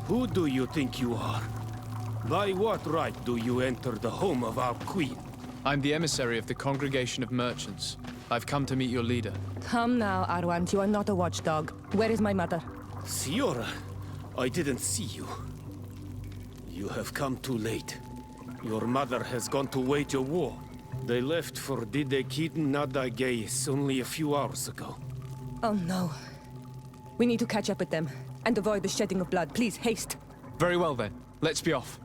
Who do you think you are? By what right do you enter the home of our queen? I'm the emissary of the Congregation of Merchants. I've come to meet your leader. Come now, Arwant. You are not a watchdog. Where is my mother? Siora, I didn't see you. You have come too late. Your mother has gone to wage a war. They left for Didekid Nadagais only a few hours ago. Oh no. We need to catch up with them and avoid the shedding of blood. Please, haste. Very well then. Let's be off.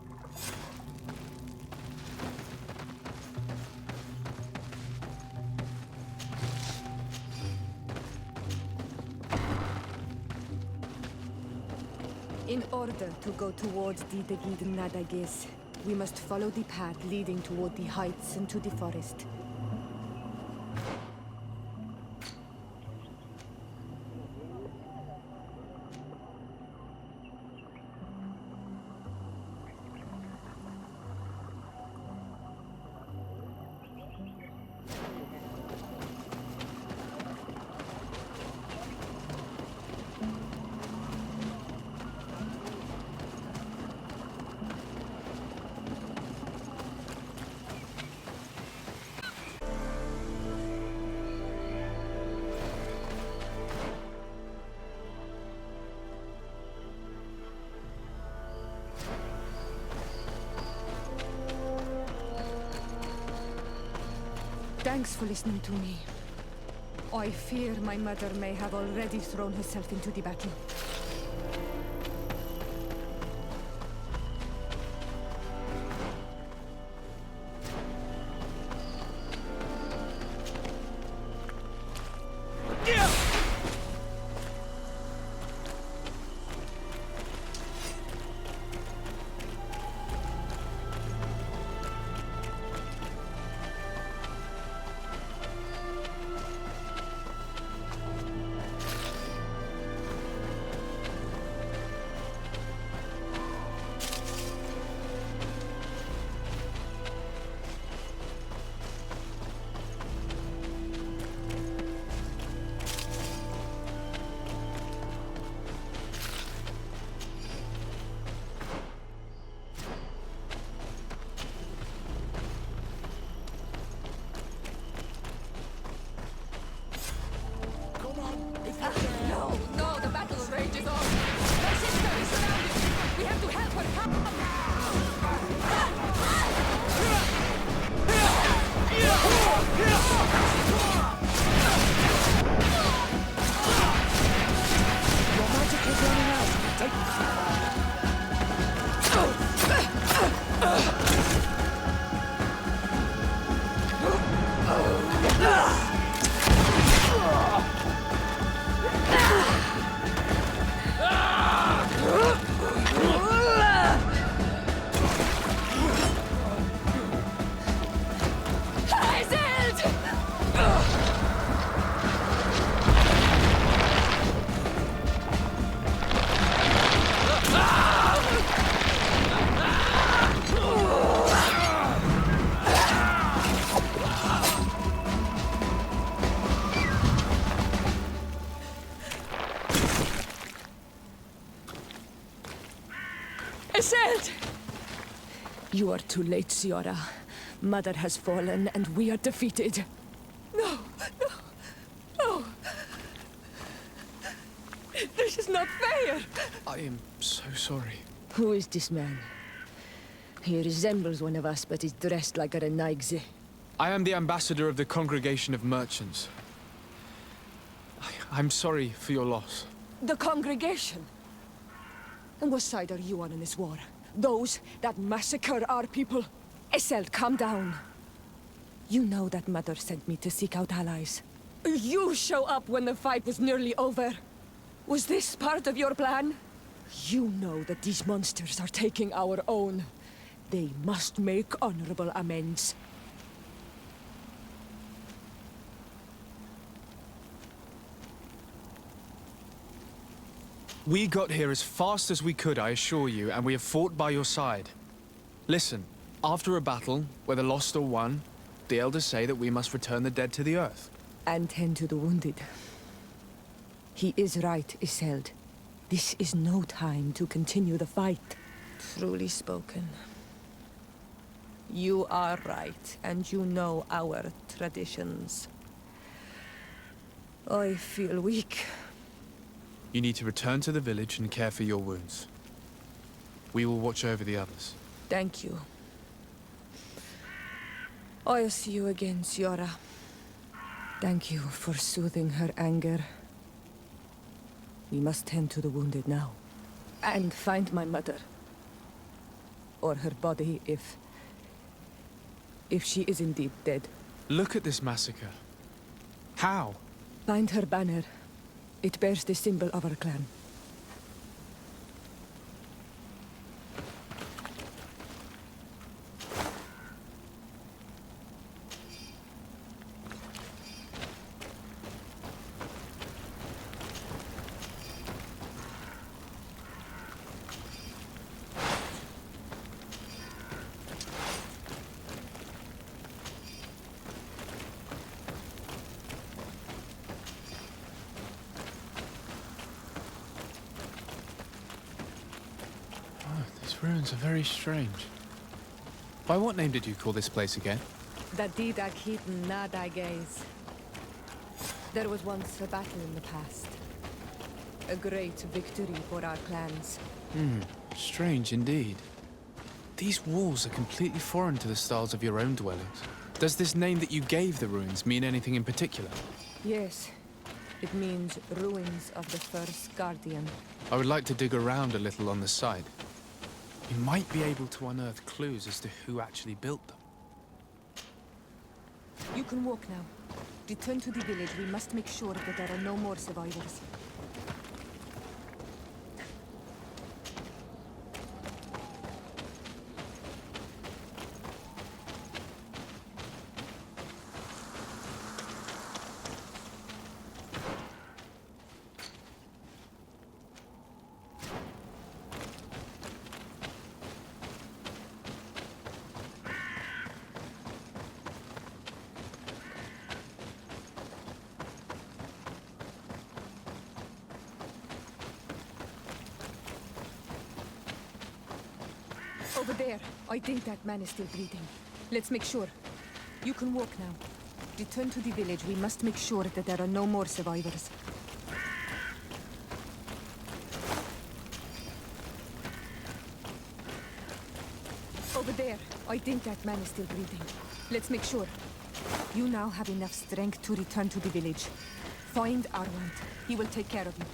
In order to go towards Didekid Nadagais, we must follow the path leading toward the heights and to the forest. Thanks for listening to me. I fear my mother may have already thrown herself into the battle. No, the battle rages on. My sister is surrounded. We have to help her come. Your magic is running out. Take Iselt! You are too late, Siora. Mother has fallen, and we are defeated. No! This is not fair! I am so sorry. Who is this man? He resembles one of us, but is dressed like a Renaigze. I am the ambassador of the Congregation of Merchants. I'm sorry for your loss. The congregation? And what side are you on in this war? Those that massacre our people? Iselt, calm down. You know that Mother sent me to seek out allies. You show up when the fight was nearly over. Was this part of your plan? You know that these monsters are taking our own. They must make honorable amends. We got here as fast as we could, I assure you, and we have fought by your side. Listen, after a battle, whether lost or won, the elders say that we must return the dead to the earth. And tend to the wounded. He is right, Iselt. This is no time to continue the fight. Truly spoken. You are right, and you know our traditions. I feel weak. You need to return to the village and care for your wounds. We will watch over the others. Thank you. I'll see you again, Ciara. Thank you for soothing her anger. We must tend to the wounded now. And find my mother. Or her body, if she is indeed dead. Look at this massacre. How? Find her banner. It bears the symbol of our clan. These ruins are very strange. By what name did you call this place again? The Dida Keaton Nada Gaze. There was once a battle in the past. A great victory for our clans. Strange indeed. These walls are completely foreign to the styles of your own dwellings. Does this name that you gave the ruins mean anything in particular? Yes. It means ruins of the first Guardian. I would like to dig around a little on the site. You might be able to unearth clues as to who actually built them. You can walk now. Return to the village. We must make sure that there are no more survivors. Over there. I think that man is still breathing. Let's make sure. You can walk now. Return to the village. We must make sure that there are no more survivors. Over there. I think that man is still breathing. Let's make sure. You now have enough strength to return to the village. Find Arwand. He will take care of you.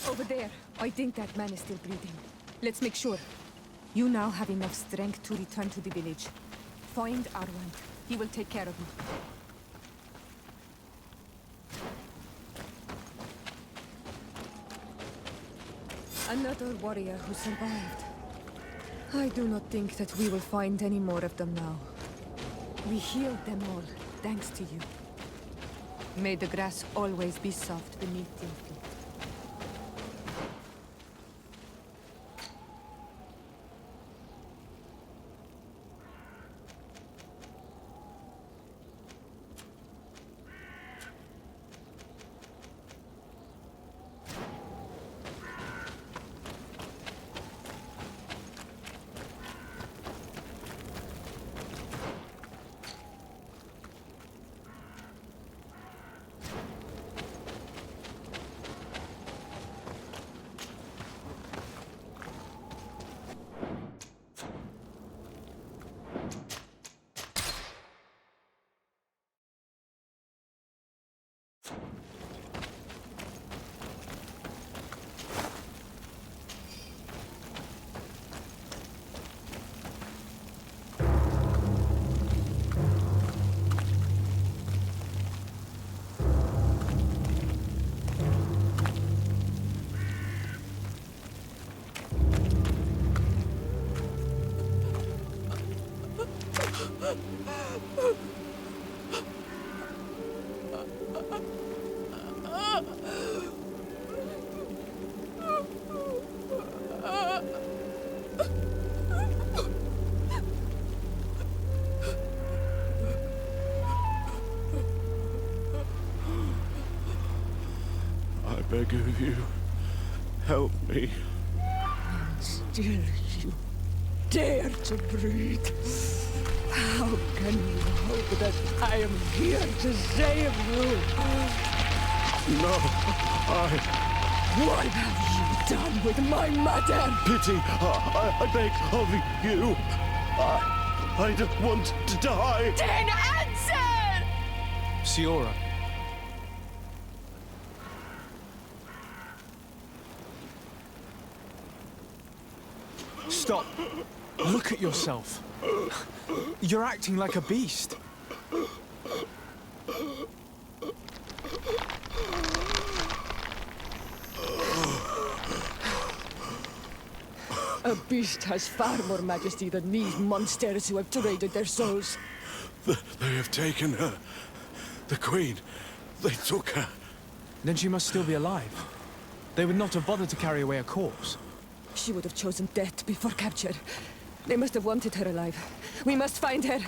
Over there. I think that man is still breathing. Let's make sure. You now have enough strength to return to the village. Find Arwand. He will take care of you. Another warrior who survived. I do not think that we will find any more of them now. We healed them all, thanks to you. May the grass always be soft beneath your feet. I beg of you, help me. Still you dare to breathe. How can you hope that I am here to save you? No, What have you done with my mother? pity, I beg of you. I don't want to die. Then answer! Siora. Stop. Look at yourself. You're acting like a beast. A beast has far more majesty than these monsters who have traded their souls. They have taken her. The Queen. They took her. Then she must still be alive. They would not have bothered to carry away a corpse. She would have chosen death before capture. They must have wanted her alive. We must find her.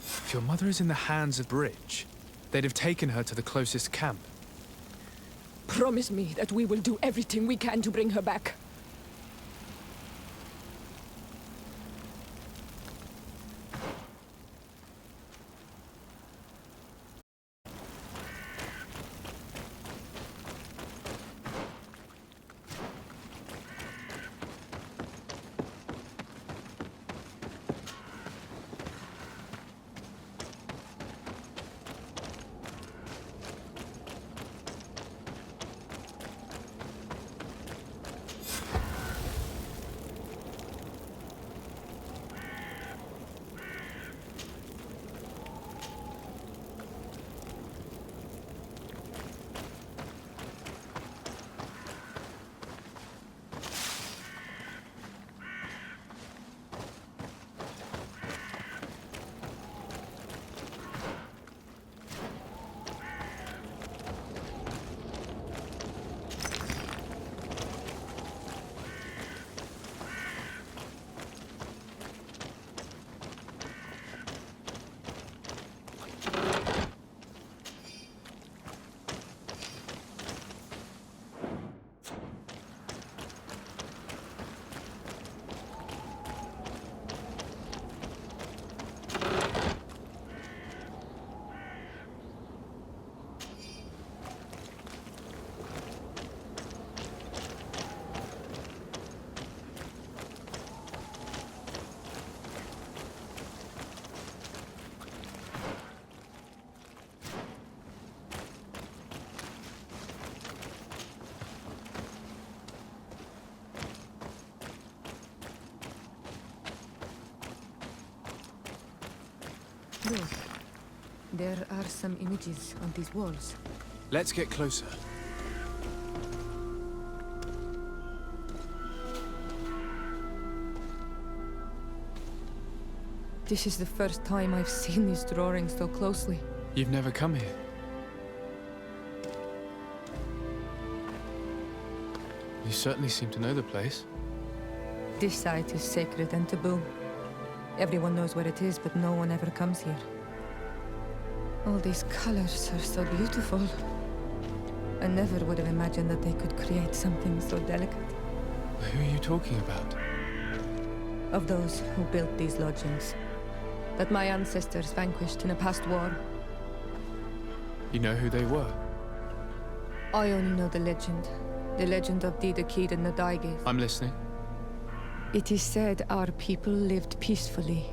If your mother is in the hands of Bridge, they'd have taken her to the closest camp. Promise me that we will do everything we can to bring her back. Look, there are some images on these walls. Let's get closer. This is the first time I've seen these drawings so closely. You've never come here. You certainly seem to know the place. This site is sacred and taboo. Everyone knows where it is, but no one ever comes here. All these colors are so beautiful. I never would have imagined that they could create something so delicate. Who are you talking about? Of those who built these lodgings, that my ancestors vanquished in a past war. You know who they were? I only know the legend of Didakid and the Daiges. I'm listening. It is said our people lived peacefully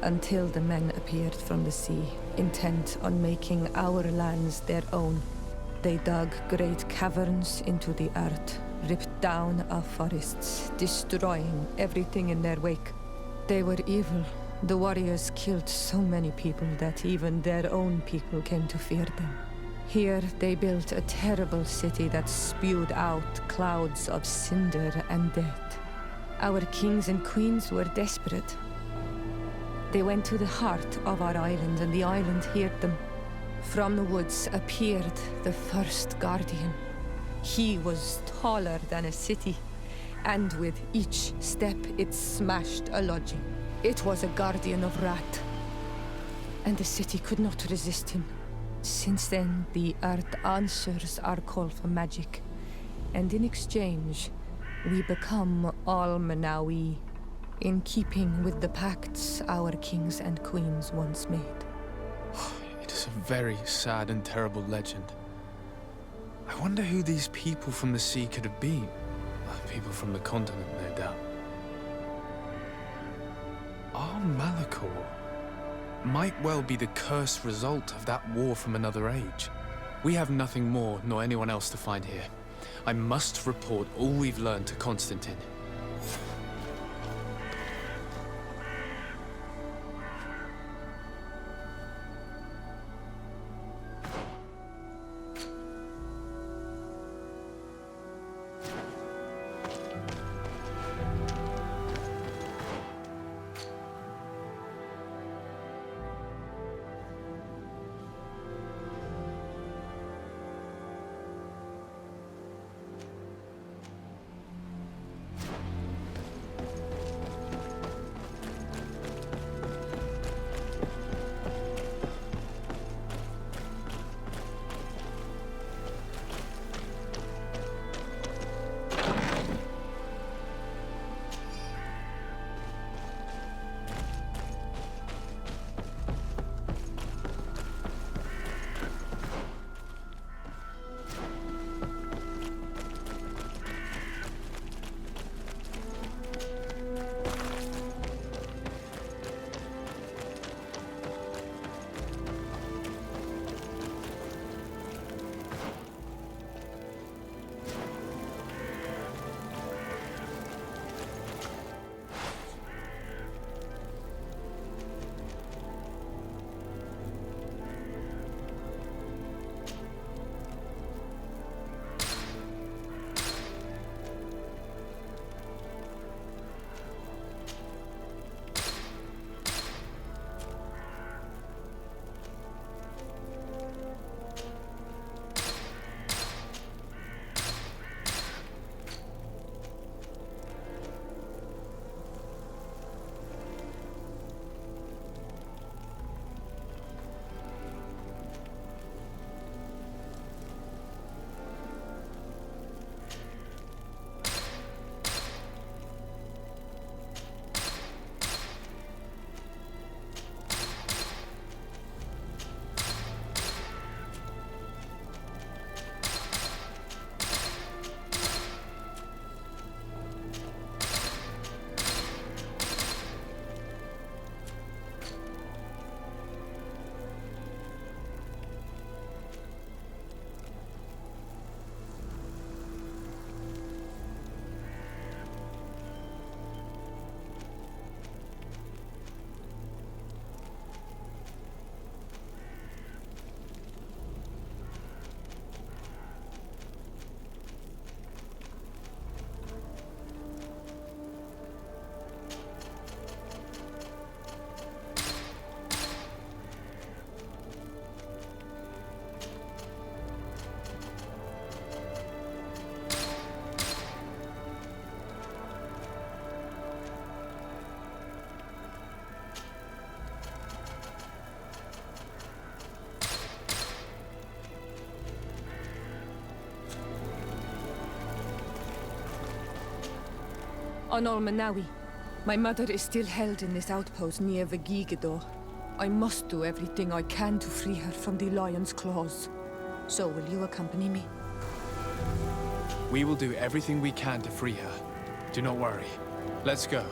until the men appeared from the sea, intent on making our lands their own. They dug great caverns into the earth, ripped down our forests, destroying everything in their wake. They were evil. The warriors killed so many people that even their own people came to fear them. Here they built a terrible city that spewed out clouds of cinder and death. Our kings and queens were desperate. They went to the heart of our island, and the island heard them. From the woods appeared the first guardian. He was taller than a city, and with each step it smashed a lodging. It was a guardian of Rat, and the city could not resist him. Since then, the earth answers our call for magic, and in exchange, we become Almanawi, in keeping with the pacts our kings and queens once made. It is a very sad and terrible legend. I wonder who these people from the sea could have been. People from the continent, no doubt. Our Malachor might well be the cursed result of that war from another age. We have nothing more nor anyone else to find here. I must report all we've learned to Constantine. On Almanawi, my mother is still held in this outpost near Vigigado. I must do everything I can to free her from the lion's claws. So will you accompany me? We will do everything we can to free her. Do not worry. Let's go.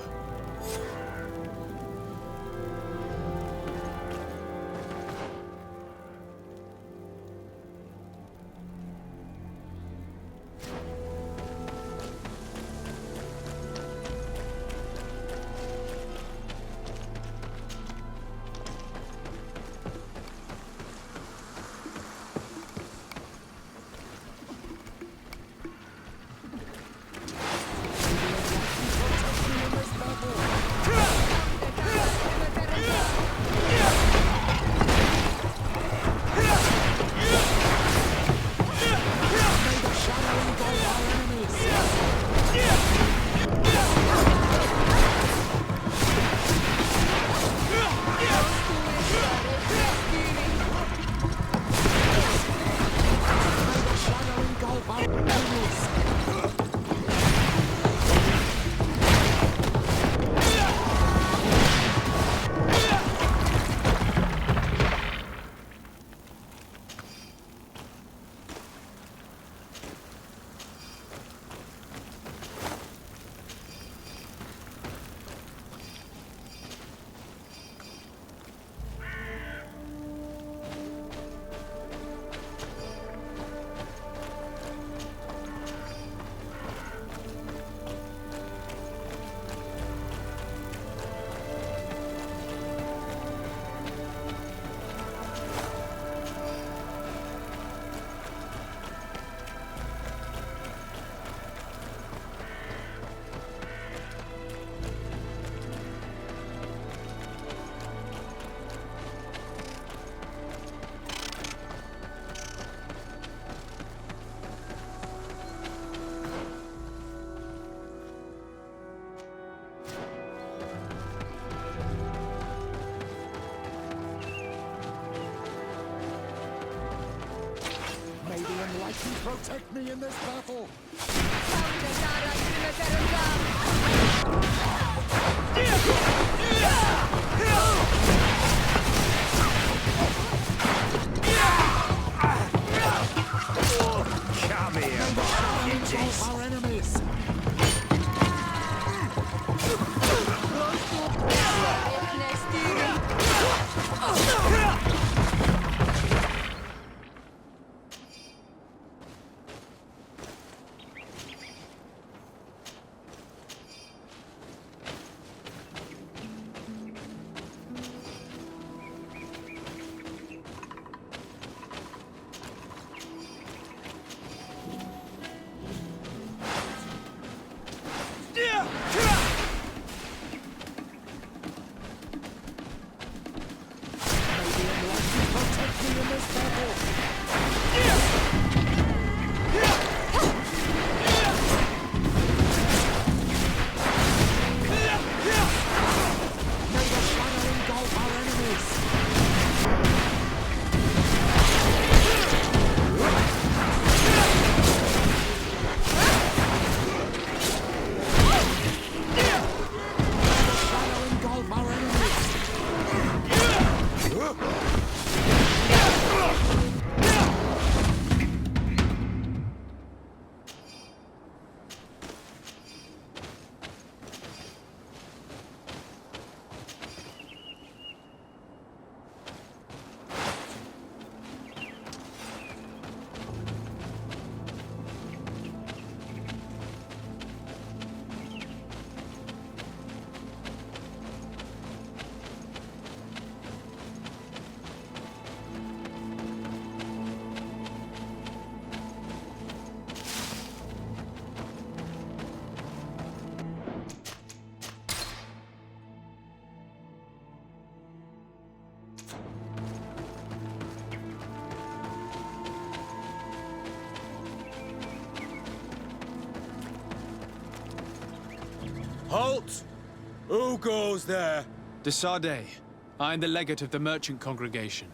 protect me in this battle! Come here, my Our enemies! Halt! Who goes there? De Sardet. I am the legate of the merchant congregation.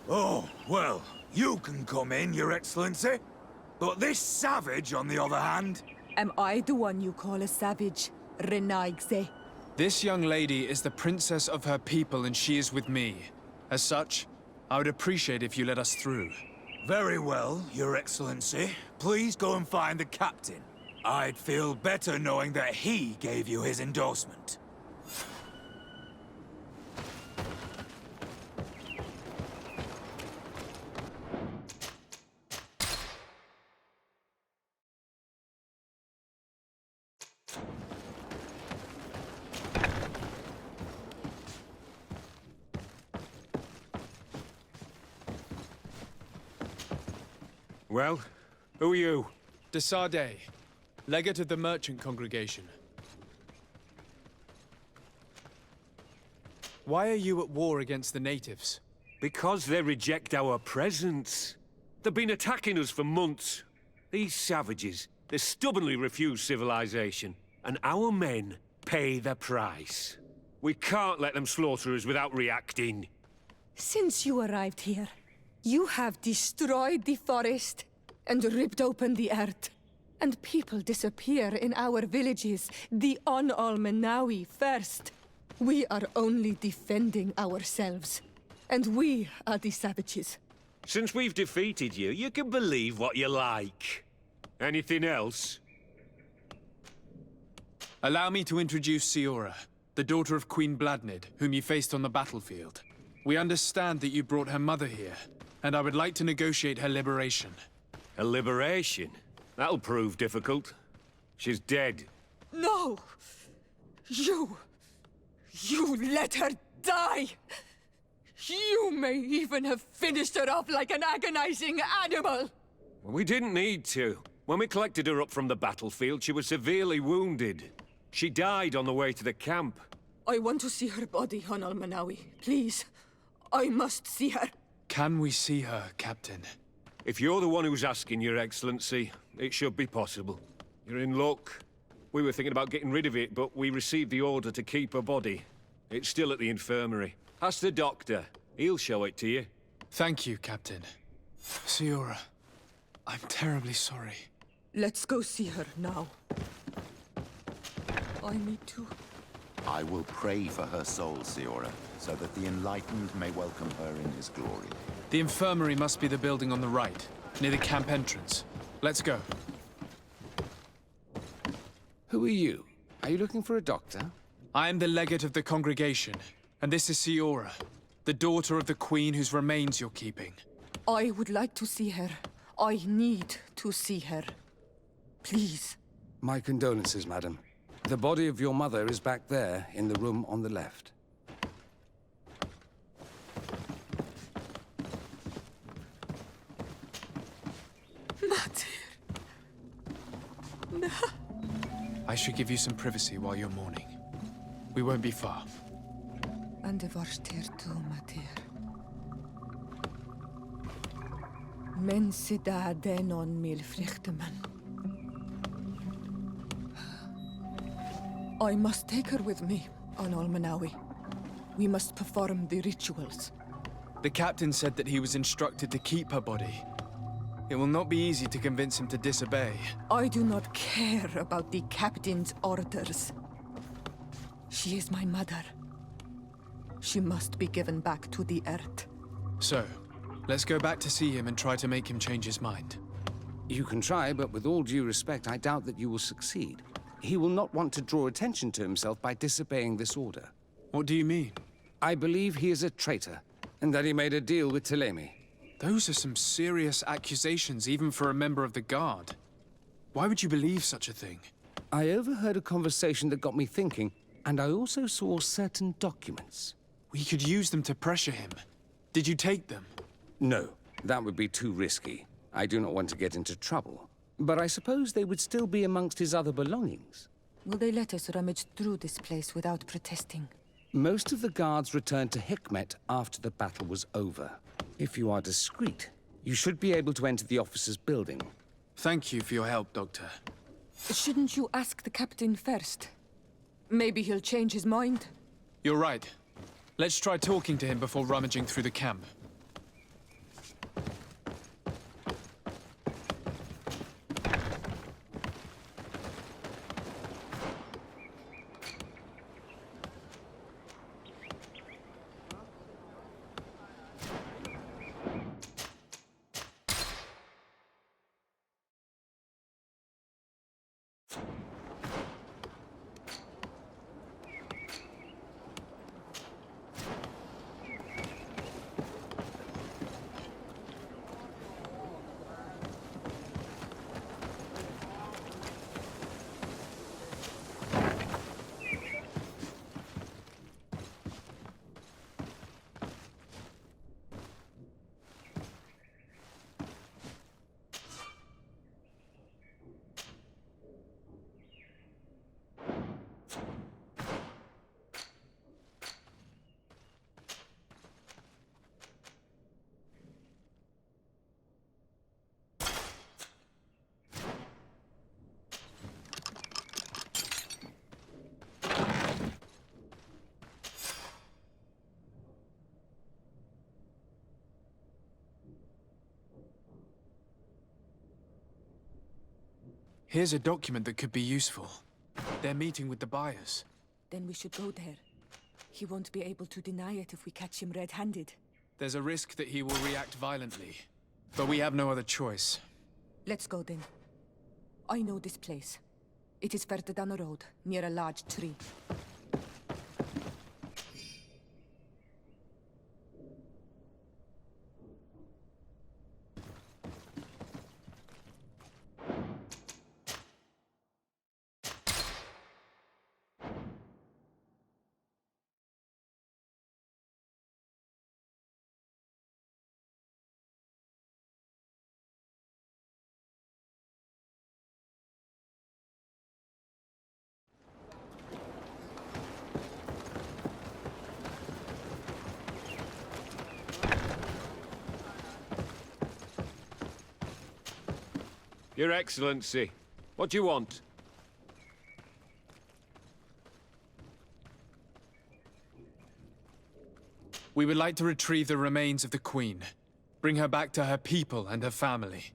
Oh, well, you can come in, Your Excellency. But this savage, on the other hand... Am I the one you call a savage, Renaigse? This young lady is the princess of her people and she is with me. As such, I would appreciate if you let us through. Very well, Your Excellency. Please go and find the captain. I'd feel better knowing that he gave you his endorsement. Well, who are you? De Sardet, legate of the merchant congregation. Why are you at war against the natives? Because they reject our presence. They've been attacking us for months. These savages, they stubbornly refuse civilization. And our men pay the price. We can't let them slaughter us without reacting. Since you arrived here, you have destroyed the forest and ripped open the earth. And people disappear in our villages, the Onalmenawi first. We are only defending ourselves. And we are the savages. Since we've defeated you, you can believe what you like. Anything else? Allow me to introduce Siora, the daughter of Queen Bladnid, whom you faced on the battlefield. We understand that you brought her mother here, and I would like to negotiate her liberation. A liberation? That'll prove difficult. She's dead. No! You let her die! You may even have finished her off like an agonizing animal! We didn't need to. When we collected her up from the battlefield, she was severely wounded. She died on the way to the camp. I want to see her body, Onalmenawi. Please. I must see her. Can we see her, Captain? If you're the one who's asking, Your Excellency, it should be possible. You're in luck. We were thinking about getting rid of it, but we received the order to keep her body. It's still at the infirmary. Ask the doctor. He'll show it to you. Thank you, Captain. Siora, I'm terribly sorry. Let's go see her now. I need to. I will pray for her soul, Siora, so that the enlightened may welcome her in his glory. The infirmary must be the building on the right, near the camp entrance. Let's go. Who are you? Are you looking for a doctor? I am the legate of the congregation, and this is Siora, the daughter of the queen whose remains you're keeping. I would like to see her. I need to see her. Please. My condolences, madam. The body of your mother is back there, in the room on the left. Mater. No. I should give you some privacy while you're mourning. We won't be far. And the varster tu, Mater. Men sida denon mil frichtemen. I must take her with me on Almanawi. We must perform the rituals. The captain said that he was instructed to keep her body. It will not be easy to convince him to disobey. I do not care about the captain's orders. She is my mother. She must be given back to the earth. So, let's go back to see him and try to make him change his mind. You can try, but with all due respect, I doubt that you will succeed. He will not want to draw attention to himself by disobeying this order. What do you mean? I believe he is a traitor, and that he made a deal with Telemi. Those are some serious accusations, even for a member of the Guard. Why would you believe such a thing? I overheard a conversation that got me thinking, and I also saw certain documents. We could use them to pressure him. Did you take them? No, that would be too risky. I do not want to get into trouble. But I suppose they would still be amongst his other belongings. Will they let us rummage through this place without protesting? Most of the guards returned to Hikmet after the battle was over. If you are discreet, you should be able to enter the officer's building. Thank you for your help, Doctor. Shouldn't you ask the captain first? Maybe he'll change his mind. You're right. Let's try talking to him before rummaging through the camp. Here's a document that could be useful. They're meeting with the buyers. Then we should go there. He won't be able to deny it if we catch him red-handed. There's a risk that he will react violently. But we have no other choice. Let's go then. I know this place. It is further down the road, near a large tree. Your Excellency, what do you want? We would like to retrieve the remains of the Queen. Bring her back to her people and her family.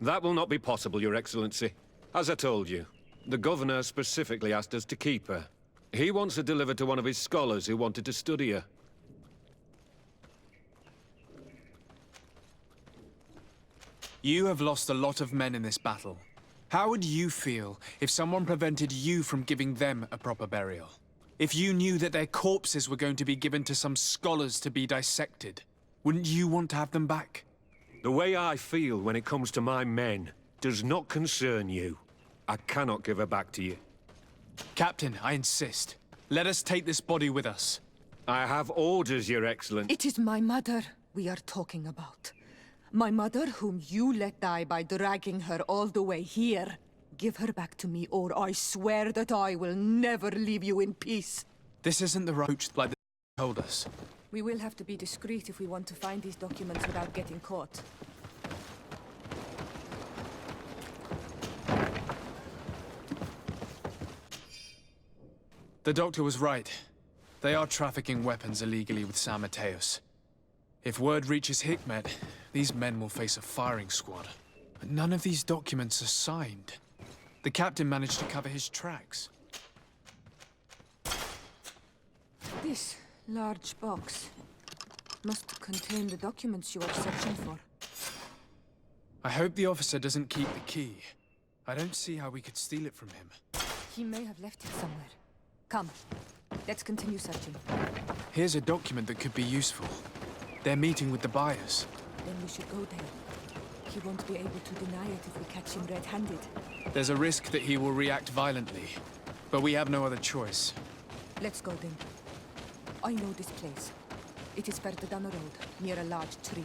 That will not be possible, Your Excellency. As I told you, the Governor specifically asked us to keep her. He wants her delivered to one of his scholars who wanted to study her. You have lost a lot of men in this battle. How would you feel if someone prevented you from giving them a proper burial? If you knew that their corpses were going to be given to some scholars to be dissected, wouldn't you want to have them back? The way I feel when it comes to my men does not concern you. I cannot give her back to you. Captain, I insist. Let us take this body with us. I have orders, Your Excellency. It is my mother we are talking about. My mother, whom you let die by dragging her all the way here. Give her back to me, or I swear that I will never leave you in peace. This isn't the roach like the told us. We will have to be discreet if we want to find these documents without getting caught. The doctor was right. They are trafficking weapons illegally with San Mateos. If word reaches Hikmet, these men will face a firing squad. But none of these documents are signed. The captain managed to cover his tracks. This large box must contain the documents you are searching for. I hope the officer doesn't keep the key. I don't see how we could steal it from him. He may have left it somewhere. Come, let's continue searching. Here's a document that could be useful. They're meeting with the buyers. Then we should go there. He won't be able to deny it if we catch him red-handed. There's a risk that he will react violently, but we have no other choice. Let's go then. I know this place. It is further down the road, near a large tree.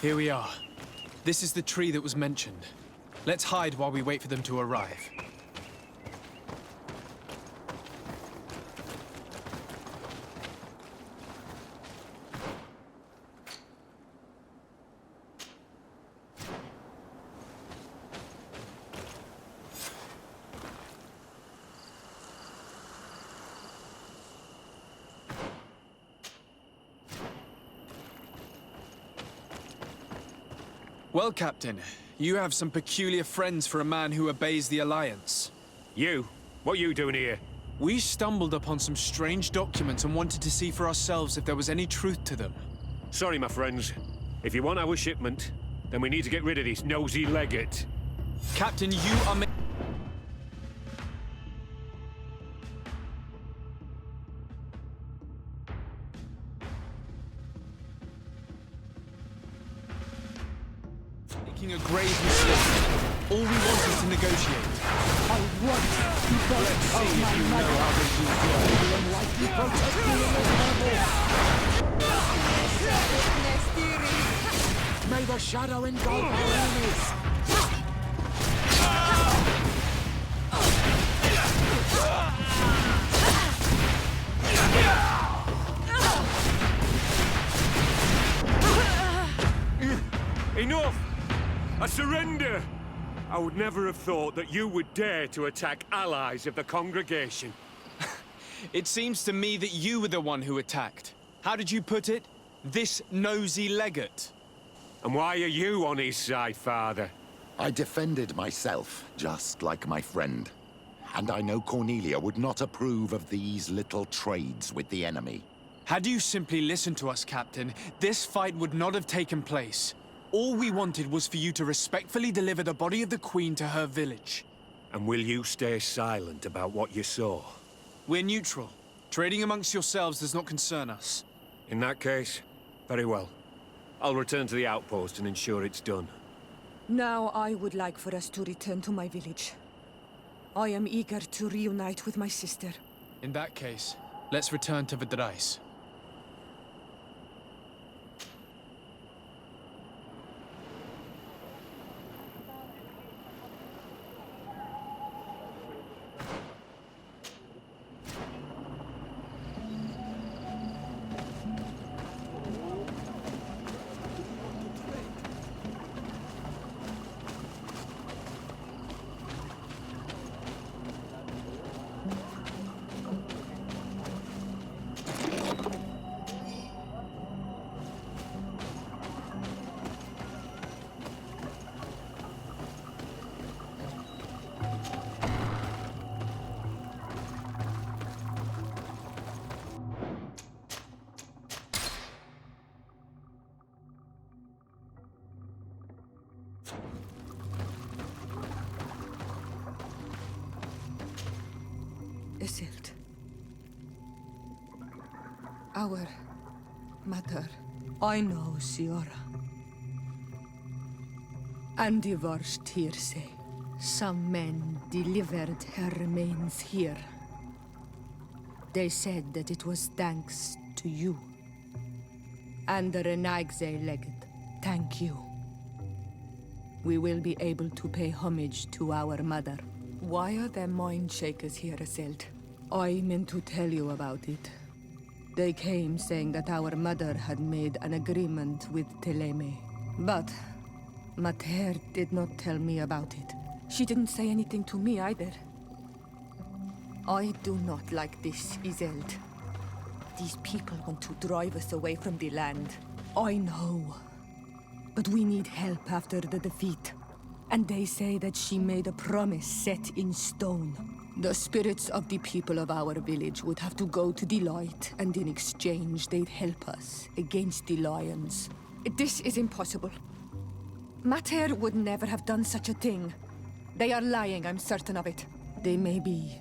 Here we are. This is the tree that was mentioned. Let's hide while we wait for them to arrive. Well, Captain, you have some peculiar friends for a man who obeys the Alliance. You? What are you doing here? We stumbled upon some strange documents and wanted to see for ourselves if there was any truth to them. Sorry, my friends. If you want our shipment, then we need to get rid of this nosy legate. Captain, you are making a grave mistake. All we want is to negotiate. I want to Let's see if you know how to use May the shadow engulf our enemies! Enough! I surrender! I would never have thought that you would dare to attack allies of the congregation. It seems to me that you were the one who attacked. How did you put it? This nosy legate. And why are you on his side, Father? I defended myself, just like my friend. And I know Cornelia would not approve of these little trades with the enemy. Had you simply listened to us, Captain, this fight would not have taken place. All we wanted was for you to respectfully deliver the body of the Queen to her village. And will you stay silent about what you saw? We're neutral. Trading amongst yourselves does not concern us. In that case, very well. I'll return to the outpost and ensure it's done. Now I would like for us to return to my village. I am eager to reunite with my sister. In that case, let's return to Vidrais. Isildt. Our mother. I know, Siora. And the worst hearsay. Some men delivered her remains here. They said that it was thanks to you. And the Renagze legend. Thank you. We will be able to pay homage to our mother. Why are there mind shakers here, Isildt? I meant to tell you about it. They came saying that our mother had made an agreement with Teleme. But Mater did not tell me about it. She didn't say anything to me either. I do not like this, Isildt. These people want to drive us away from the land. I know. But we need help after the defeat. And they say that she made a promise set in stone. The spirits of the people of our village would have to go to the light, and in exchange they'd help us against the lions. This is impossible. Mater would never have done such a thing. They are lying, I'm certain of it. They may be.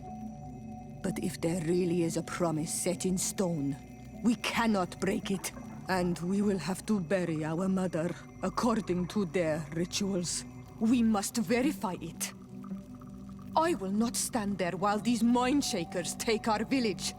But if there really is a promise set in stone, we cannot break it. And we will have to bury our mother according to their rituals. We must verify it. I will not stand there while these mind shakers take our village.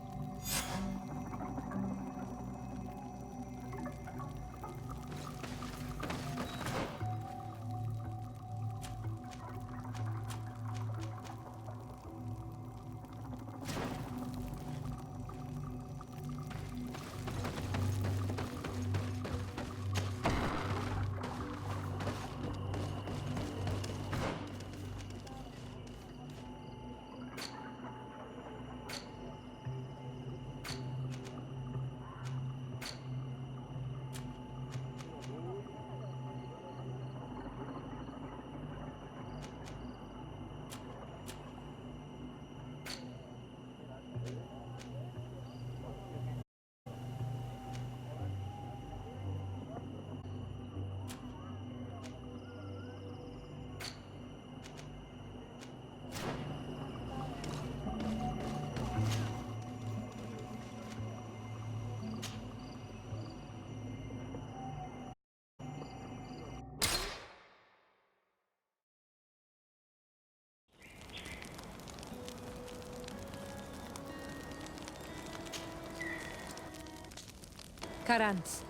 Karans,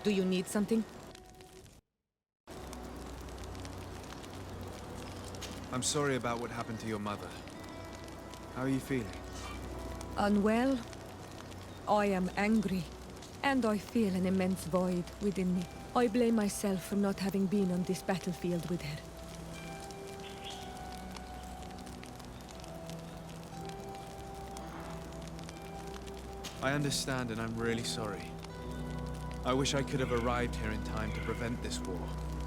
do you need something? I'm sorry about what happened to your mother. How are you feeling? Unwell? I am angry. And I feel an immense void within me. I blame myself for not having been on this battlefield with her. I understand, and I'm really sorry. I wish I could have arrived here in time to prevent this war.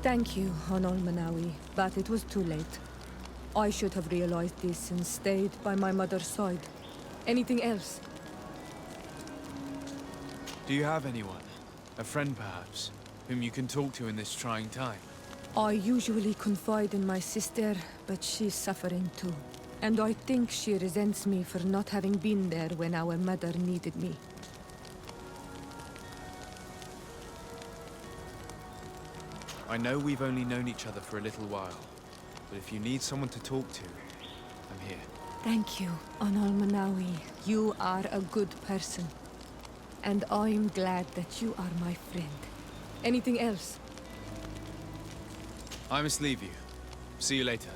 Thank you, Honol Manawi, but it was too late. I should have realized this and stayed by my mother's side. Anything else? Do you have anyone? A friend, perhaps, whom you can talk to in this trying time? I usually confide in my sister, but she's suffering too. And I think she resents me for not having been there when our mother needed me. I know we've only known each other for a little while, but if you need someone to talk to, I'm here. Thank you, Onol Manawi. You are a good person. And I'm glad that you are my friend. Anything else? I must leave you. See you later.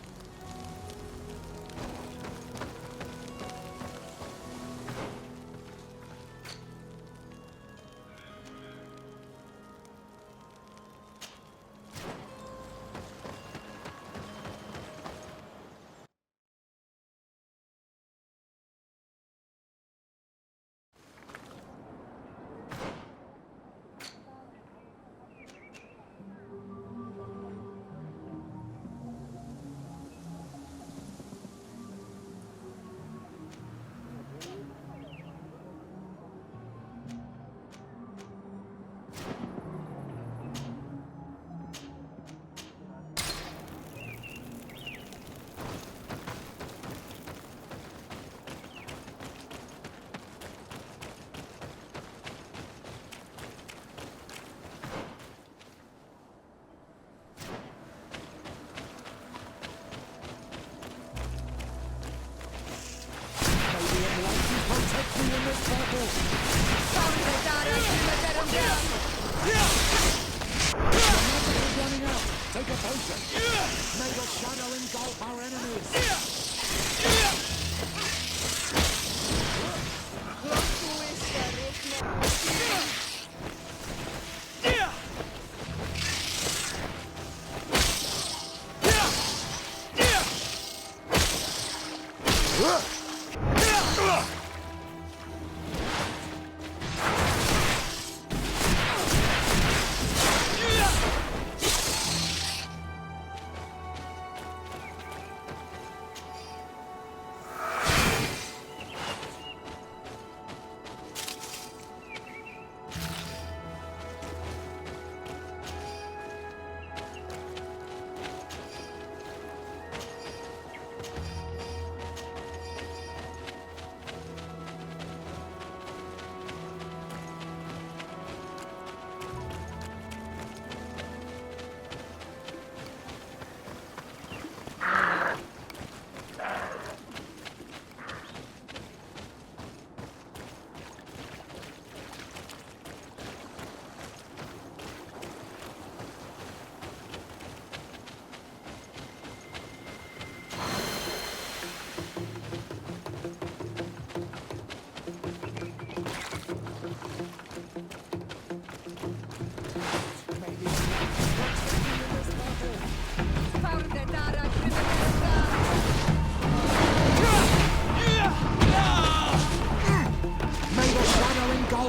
Take a potion! May the shadow engulf our enemies!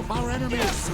Our enemies!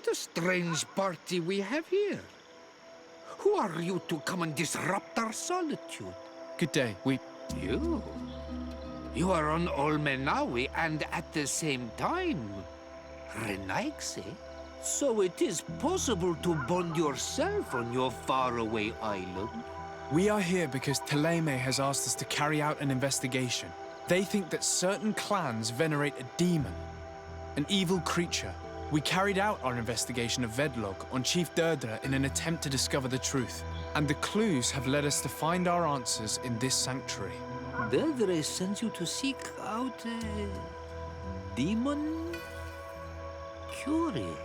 What a strange party we have here. Who are you to come and disrupt our solitude? Good day. You? You are on Olmenawi and at the same time, Renaigse. So it is possible to bond yourself on your faraway island? We are here because Teleme has asked us to carry out an investigation. They think that certain clans venerate a demon, an evil creature. We carried out our investigation of Vedlog on Chief Deirdre in an attempt to discover the truth. And the clues have led us to find our answers in this sanctuary. Deirdre sends you to seek out a demon? Curious.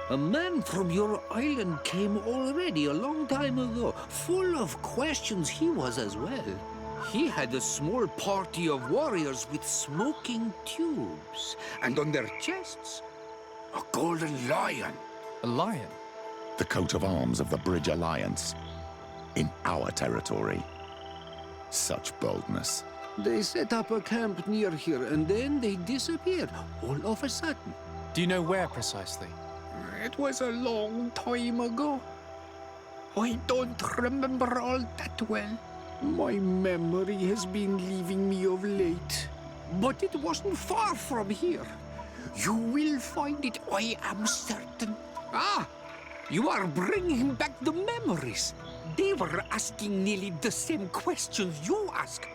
A man from your island came already a long time ago. Full of questions he was as well. He had a small party of warriors with smoking tubes. And on their chests, a golden lion. A lion? The coat of arms of the Bridge Alliance. In our territory. Such boldness. They set up a camp near here and then they disappeared all of a sudden. Do you know where precisely? It was a long time ago. I don't remember all that well. My memory has been leaving me of late. But it wasn't far from here. You will find it, I am certain. Ah! You are bringing back the memories. They were asking nearly the same questions you asked.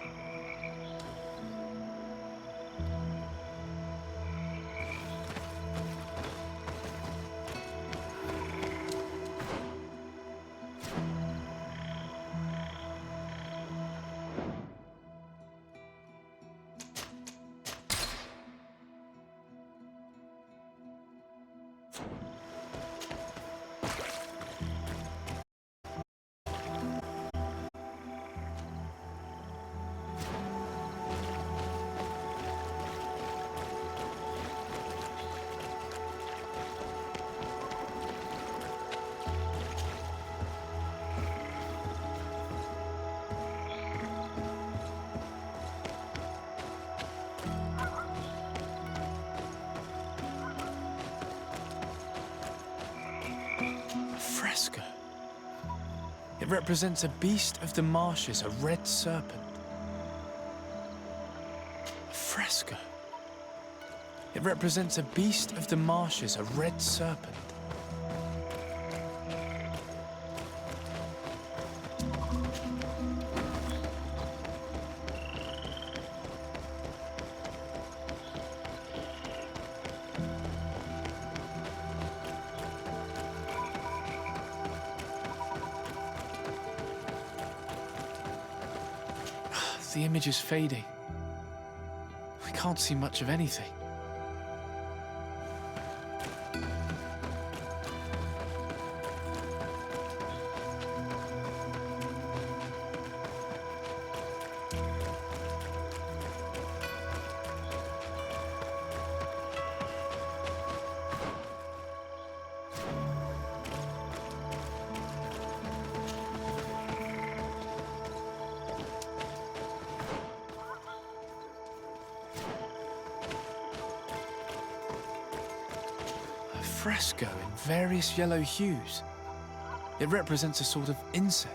Fresco. It represents a beast of the marshes, a red serpent. A fresco. It represents a beast of the marshes, a red serpent. The image is fading. I can't see much of anything. Fresco in various yellow hues. It represents a sort of insect.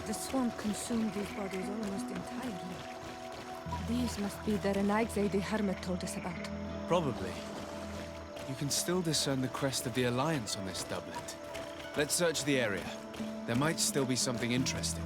The swamp consumed these bodies almost entirely. These must be the Renagse the Hermit told us about. Probably. You can still discern the crest of the Alliance on this doublet. Let's search the area. There might still be something interesting.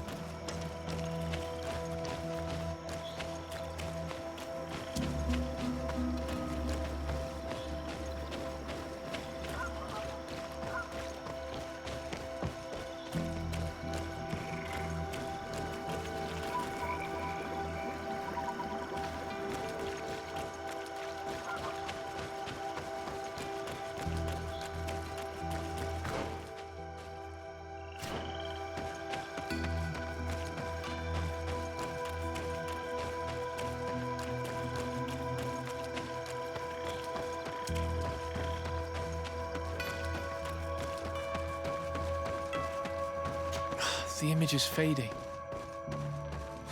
The image is fading.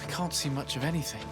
We can't see much of anything.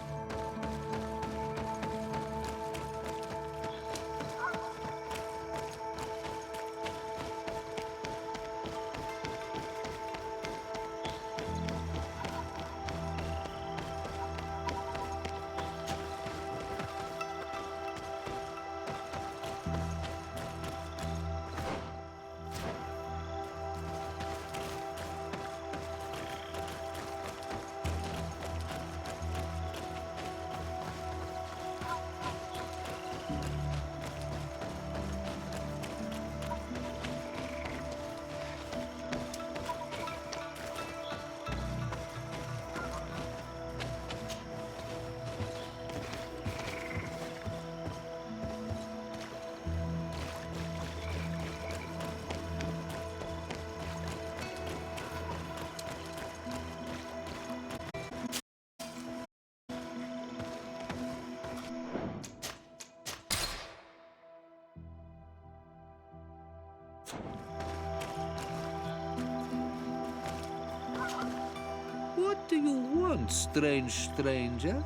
What do you want, strange stranger?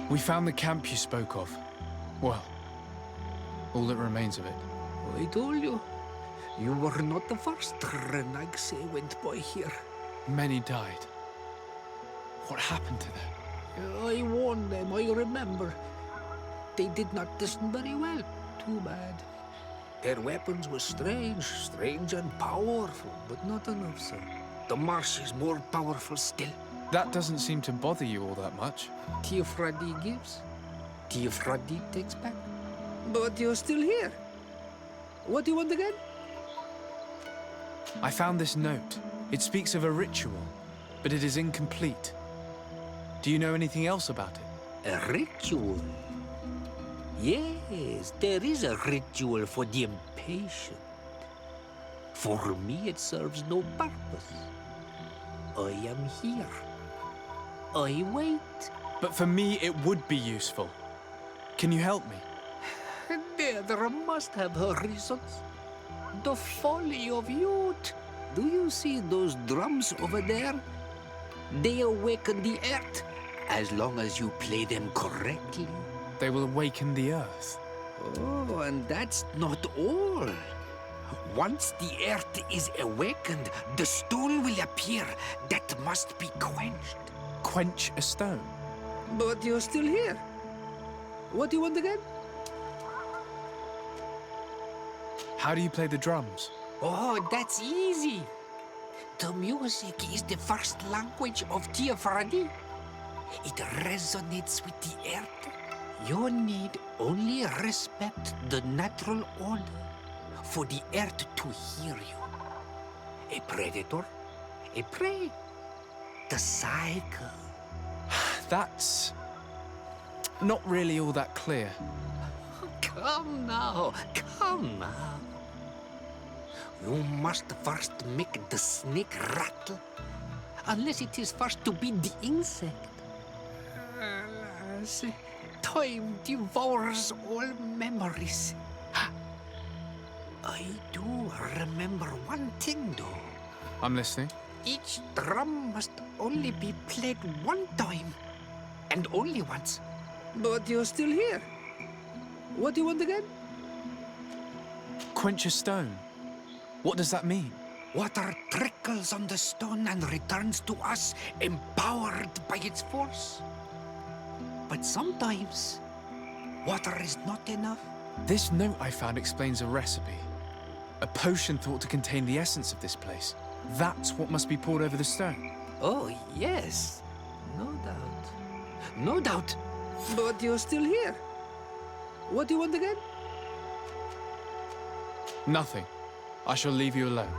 We found the camp you spoke of. Well, all that remains of it. I told you. You were not the first Renagse went by here. Many died. What happened to them? I warned them, I remember. They did not listen very well. Too bad. Their weapons were strange and powerful, but not enough, sir. The marsh is more powerful still. That doesn't seem to bother you all that much. Teofradi gives, Teofradi takes back. But you're still here. What do you want again? I found this note. It speaks of a ritual, but it is incomplete. Do you know anything else about it? A ritual? Yes, there is a ritual for the impatient. For me, it serves no purpose. I am here. I wait. But for me, it would be useful. Can you help me? There must have her reasons. The folly of youth. Do you see those drums over there? They awaken the earth, as long as you play them correctly. They will awaken the earth. Oh, and that's not all. Once the earth is awakened, the stone will appear that must be quenched. Quench a stone? But you're still here. What do you want again? How do you play the drums? Oh, that's easy. The music is the first language of Teofradi. It resonates with the earth. You need only respect the natural order for the earth to hear you. A predator, a prey. The cycle. That's not really all that clear. Come now, come now. You must first make the snake rattle, unless it is first to beat the insect. Alas, time devours all memories. I do remember one thing, though. I'm listening. Each drum must only be played one time, and only once. But you're still here. What do you want again? Quench a stone. What does that mean? Water trickles on the stone and returns to us, empowered by its force. But sometimes, water is not enough. This note I found explains a recipe. A potion thought to contain the essence of this place. That's what must be poured over the stone. Oh, yes. No doubt. No doubt. But you're still here. What do you want again? Nothing. I shall leave you alone.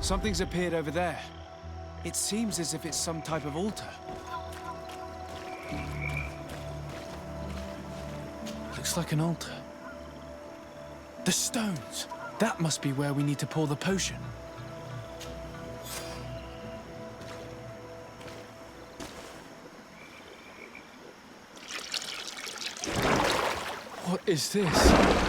Something's appeared over there. It seems as if it's some type of altar. Looks like an altar. The stones! That must be where we need to pour the potion. What is this?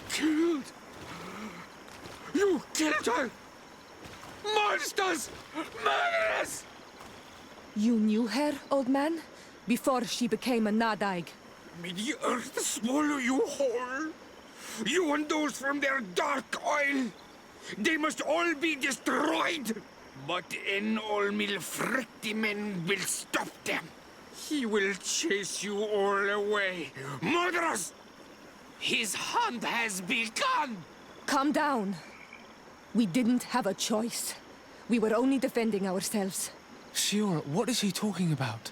Killed! You killed her! Monsters! Murderers! You knew her, old man? Before she became a Nadaig? May the earth swallow you whole! You and those from their dark oil! They must all be destroyed! But Enolmil Frictimen will stop them! He will chase you all away! Murderers! His hunt has begun! Calm down. We didn't have a choice. We were only defending ourselves. Siora, what is he talking about?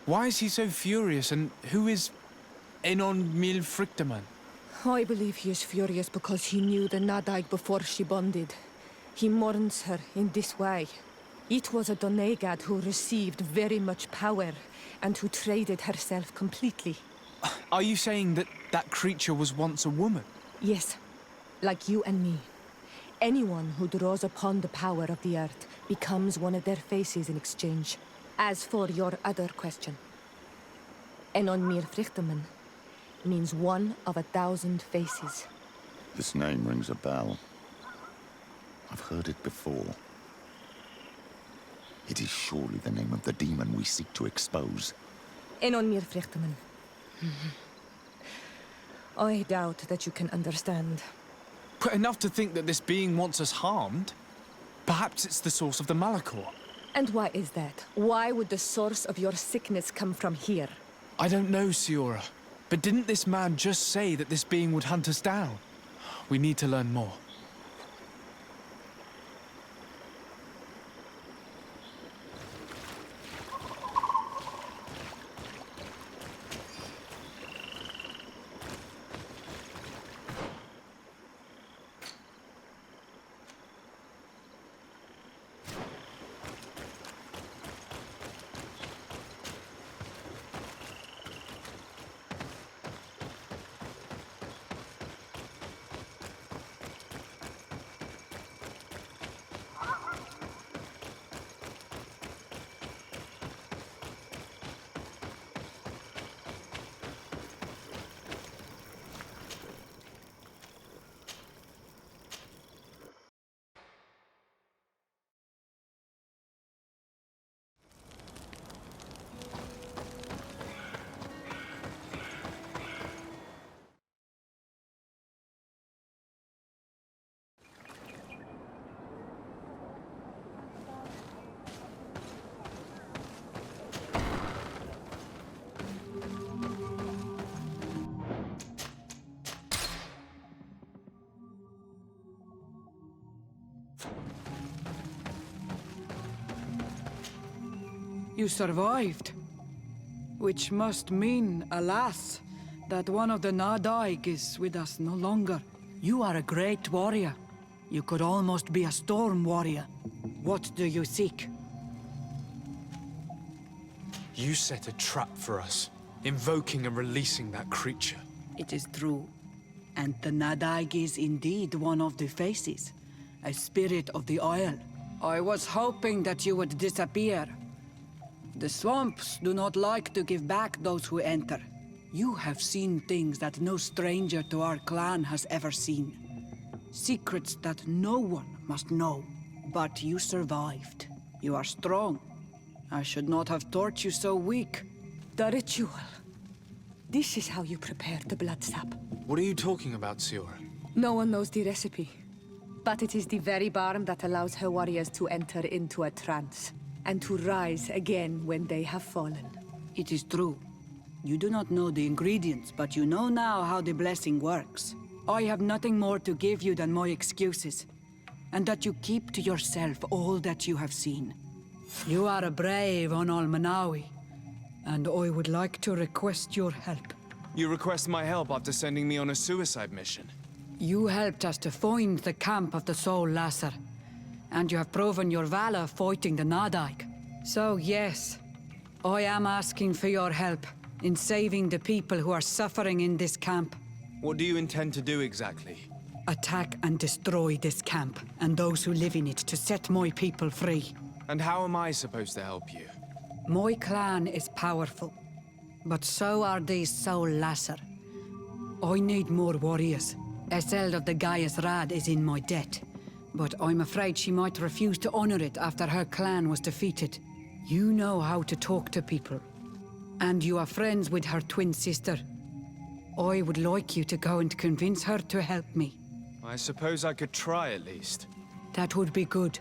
Why is he so furious, and who is Enon Mil Frictaman? I believe he is furious because he knew the Nadaig before she bonded. He mourns her in this way. It was a Donegad who received very much power, and who traded herself completely. Are you saying that that creature was once a woman? Yes, like you and me. Anyone who draws upon the power of the earth becomes one of their faces in exchange. As for your other question, Enon Mir Frichteman means one of 1,000 faces. This name rings a bell. I've heard it before. It is surely the name of the demon we seek to expose. Enon Mir Frichteman. I doubt that you can understand. But enough to think that this being wants us harmed? Perhaps it's the source of the Malachor. And why is that? Why would the source of your sickness come from here? I don't know, Siora. But didn't this man just say that this being would hunt us down? We need to learn more. You survived. Which must mean, alas, that one of the Nadaig is with us no longer. You are a great warrior. You could almost be a storm warrior. What do you seek? You set a trap for us, invoking and releasing that creature. It is true. And the Nadaig is indeed one of the faces. A spirit of the Isle. I was hoping that you would disappear. The swamps do not like to give back those who enter. You have seen things that no stranger to our clan has ever seen. Secrets that no one must know. But you survived. You are strong. I should not have thought you so weak. The ritual. This is how you prepare the blood sap. What are you talking about, Siora? No one knows the recipe. But it is the very barm that allows her warriors to enter into a trance. And to rise again when they have fallen. It is true. You do not know the ingredients, but you know now how the blessing works. I have nothing more to give you than my excuses. And that you keep to yourself all that you have seen. You are a brave Onol Manawi, and I would like to request your help. You request my help after sending me on a suicide mission? You helped us to find the camp of the Soul Lasser. And you have proven your valor fighting the Nadaig. So yes, I am asking for your help in saving the people who are suffering in this camp. What do you intend to do exactly? Attack and destroy this camp, and those who live in it, to set my people free. And how am I supposed to help you? My clan is powerful, but so are these Soul Lasser. I need more warriors. Eseld of the Gaius Rad is in my debt. But I'm afraid she might refuse to honor it after her clan was defeated. You know how to talk to people. And you are friends with her twin sister. I would like you to go and convince her to help me. I suppose I could try at least. That would be good.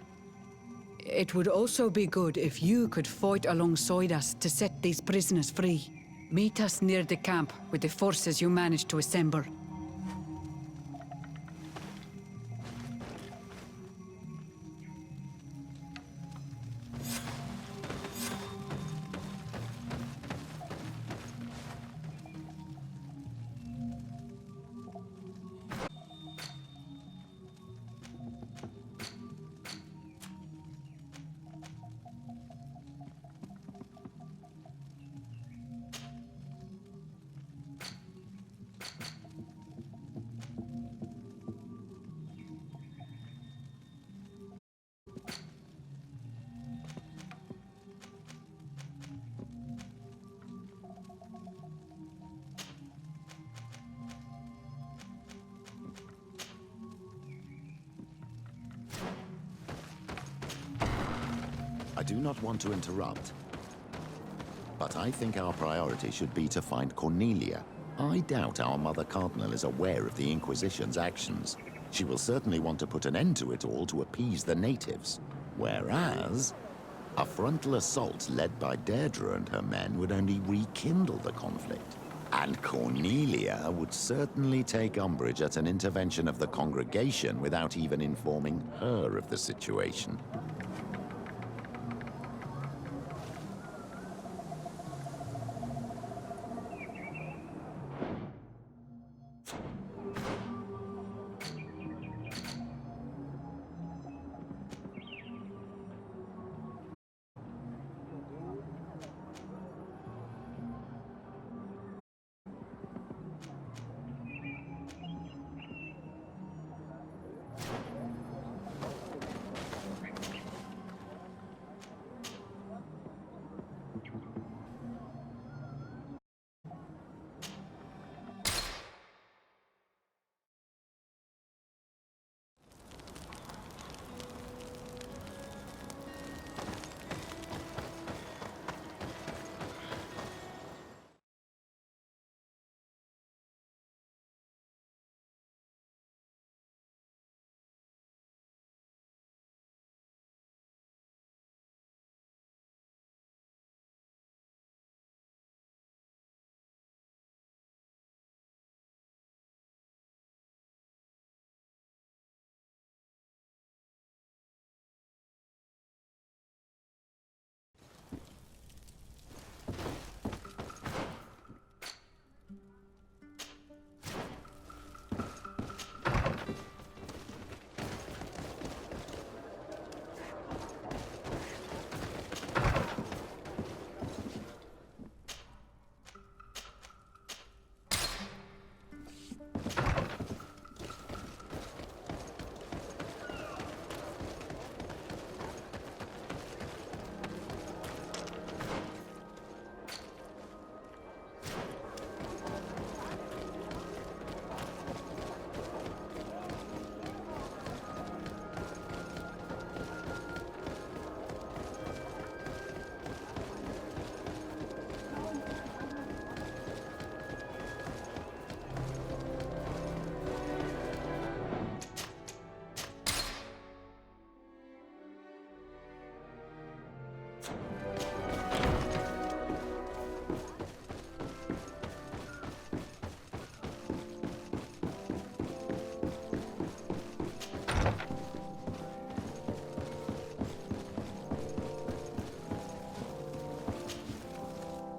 It would also be good if you could fight alongside us to set these prisoners free. Meet us near the camp with the forces you managed to assemble. do not want to interrupt, but I think our priority should be to find Cornelia. I doubt our Mother Cardinal is aware of the Inquisition's actions. She will certainly want to put an end to it all to appease the natives. Whereas, a frontal assault led by Deirdre and her men would only rekindle the conflict. And Cornelia would certainly take umbrage at an intervention of the congregation without even informing her of the situation.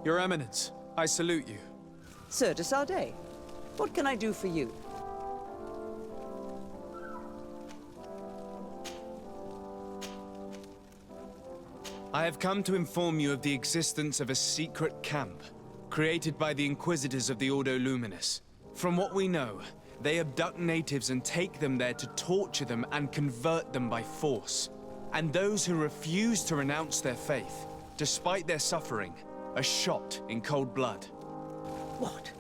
Your Eminence, I salute you. Sir de Sardet, what can I do for you? I have come to inform you of the existence of a secret camp, created by the Inquisitors of the Ordo Luminus. From what we know, they abduct natives and take them there to torture them and convert them by force. And those who refuse to renounce their faith, despite their suffering, are shot in cold blood. What?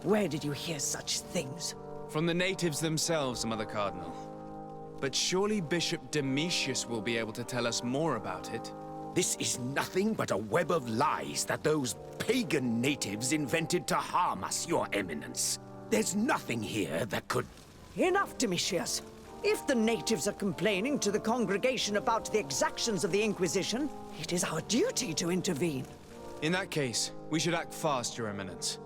Where did you hear such things? From the natives themselves, Mother Cardinal. But surely Bishop Domitius will be able to tell us more about it. This is nothing but a web of lies that those pagan natives invented to harm us, Your Eminence. There's nothing here that could... Enough, Domitius. If the natives are complaining to the congregation about the exactions of the Inquisition, it is our duty to intervene. In that case, we should act fast, Your Eminence.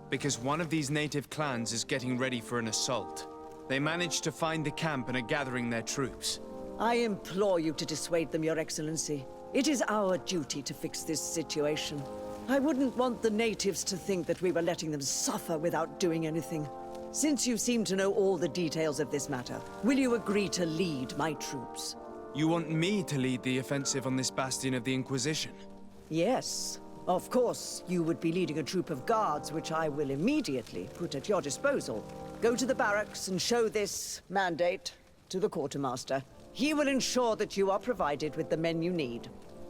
Because one of these native clans is getting ready for an assault. They managed to find the camp and are gathering their troops. I implore you to dissuade them, Your Excellency. It is our duty to fix this situation. I wouldn't want the natives to think that we were letting them suffer without doing anything. Since you seem to know all the details of this matter, will you agree to lead my troops? You want me to lead the offensive on this bastion of the Inquisition? Yes. Of course, you would be leading a troop of guards, which I will immediately put at your disposal. Go to the barracks and show this mandate to the quartermaster. He will ensure that you are provided with the men you need.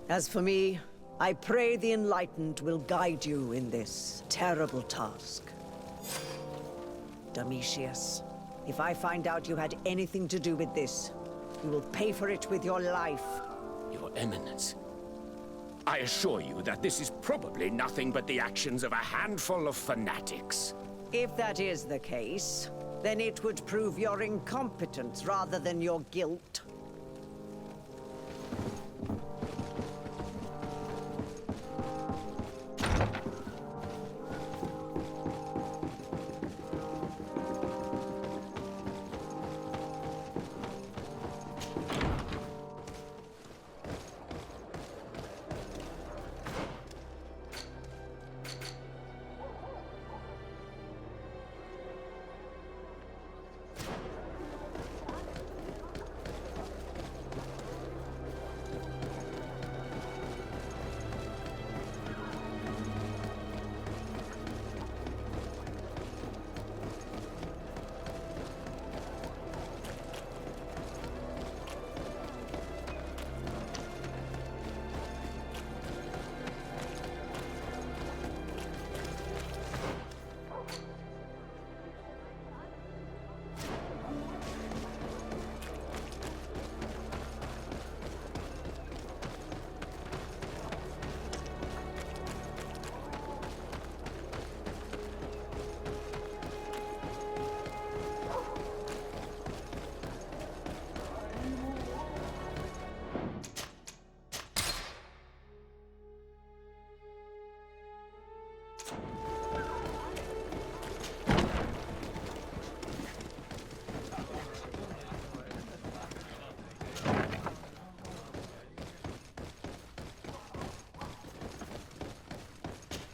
As for me, I pray the Enlightened will guide you in this terrible task. Domitius, if I find out you had anything to do with this, you will pay for it with your life. Your Eminence, I assure you that this is probably nothing but the actions of a handful of fanatics. If that is the case, then it would prove your incompetence rather than your guilt.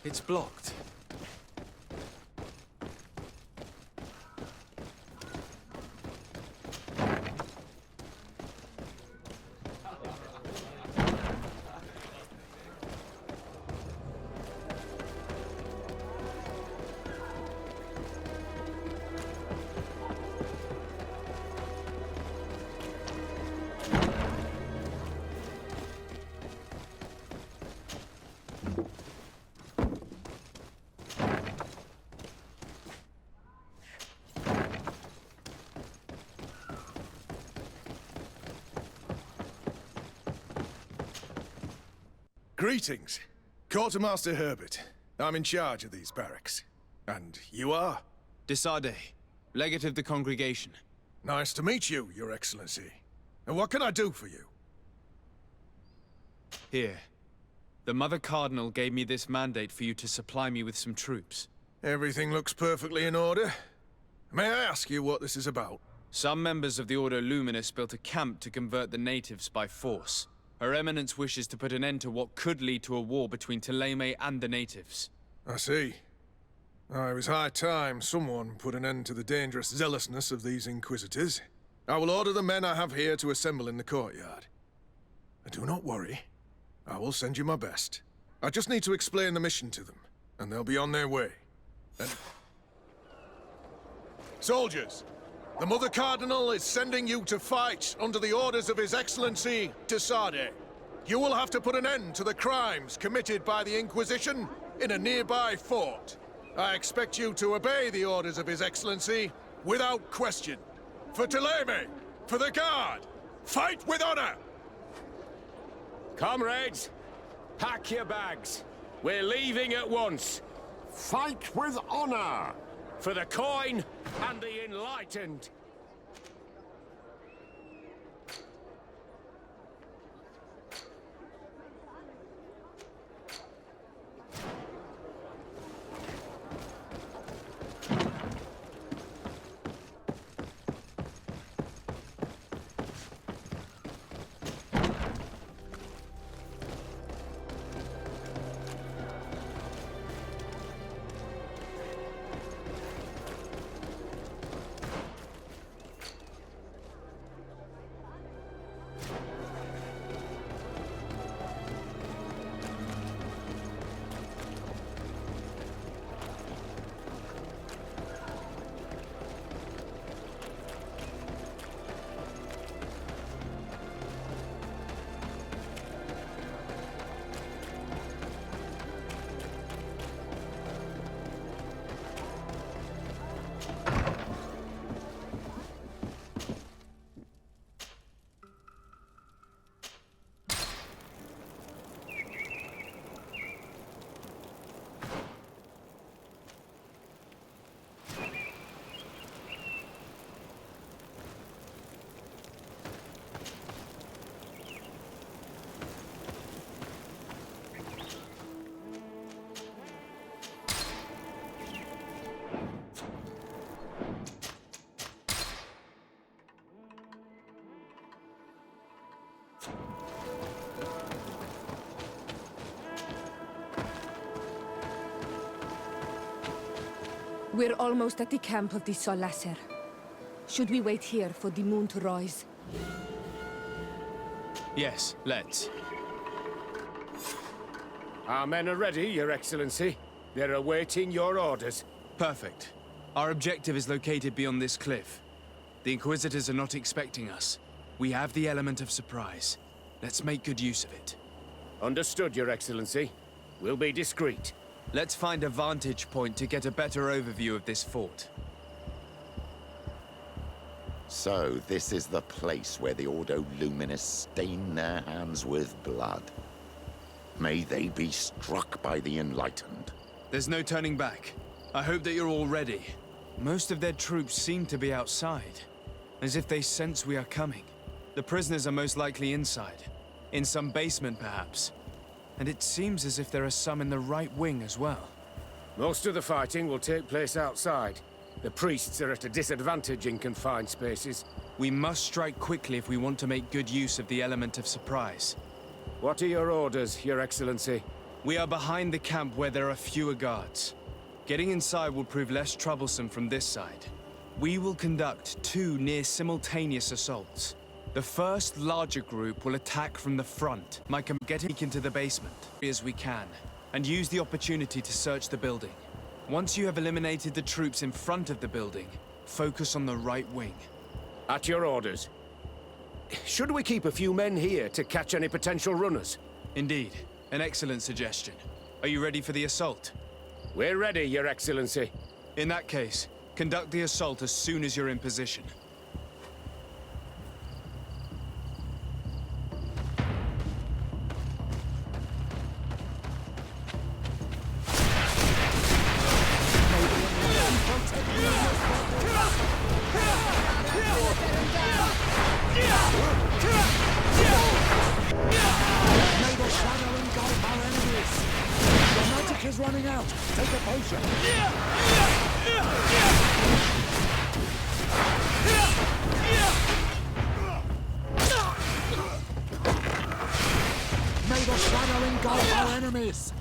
It's blocked. Greetings. Quartermaster Herbert. I'm in charge of these barracks. And you are? Desade, legate of the congregation. Nice to meet you, Your Excellency. And what can I do for you? Here. The Mother Cardinal gave me this mandate for you to supply me with some troops. Everything looks perfectly in order. May I ask you what this is about? Some members of the Ordo Luminus built a camp to convert the natives by force. Her Eminence wishes to put an end to what could lead to a war between Thélème and the natives. I see. It was high time someone put an end to the dangerous zealousness of these Inquisitors. I will order the men I have here to assemble in the courtyard. Do not worry. I will send you my best. I just need to explain the mission to them, and they'll be on their way. And... Soldiers! The Mother Cardinal is sending you to fight under the orders of His Excellency, Desade. You will have to put an end to the crimes committed by the Inquisition in a nearby fort. I expect you to obey the orders of His Excellency without question. For Thélème, for the Guard, fight with honor! Comrades, pack your bags. We're leaving at once. Fight with honor! For the coin and the enlightened. We're almost at the camp of the Solasser. Should we wait here for the moon to rise? Yes, let's. Our men are ready, Your Excellency. They're awaiting your orders. Perfect. Our objective is located beyond this cliff. The Inquisitors are not expecting us. We have the element of surprise. Let's make good use of it. Understood, Your Excellency. We'll be discreet. Let's find a vantage point to get a better overview of this fort. So, this is the place where the Ordo Luminus stain their hands with blood. May they be struck by the enlightened. There's no turning back. I hope that you're all ready. Most of their troops seem to be outside, as if they sense we are coming. The prisoners are most likely inside, in some basement perhaps. And it seems as if there are some in the right wing as well. Most of the fighting will take place outside. The priests are at a disadvantage in confined spaces. We must strike quickly if we want to make good use of the element of surprise. What are your orders, Your Excellency? We are behind the camp where there are fewer guards. Getting inside will prove less troublesome from this side. We will conduct 2 near-simultaneous assaults. The first larger group will attack from the front, getting into the basement as we can, and use the opportunity to search the building. Once you have eliminated the troops in front of the building, focus on the right wing. At your orders. Should we keep a few men here to catch any potential runners? Indeed. An excellent suggestion. Are you ready for the assault? We're ready, Your Excellency. In that case, conduct the assault as soon as you're in position. Is running out. Take a potion. May the shadow engulf our enemies.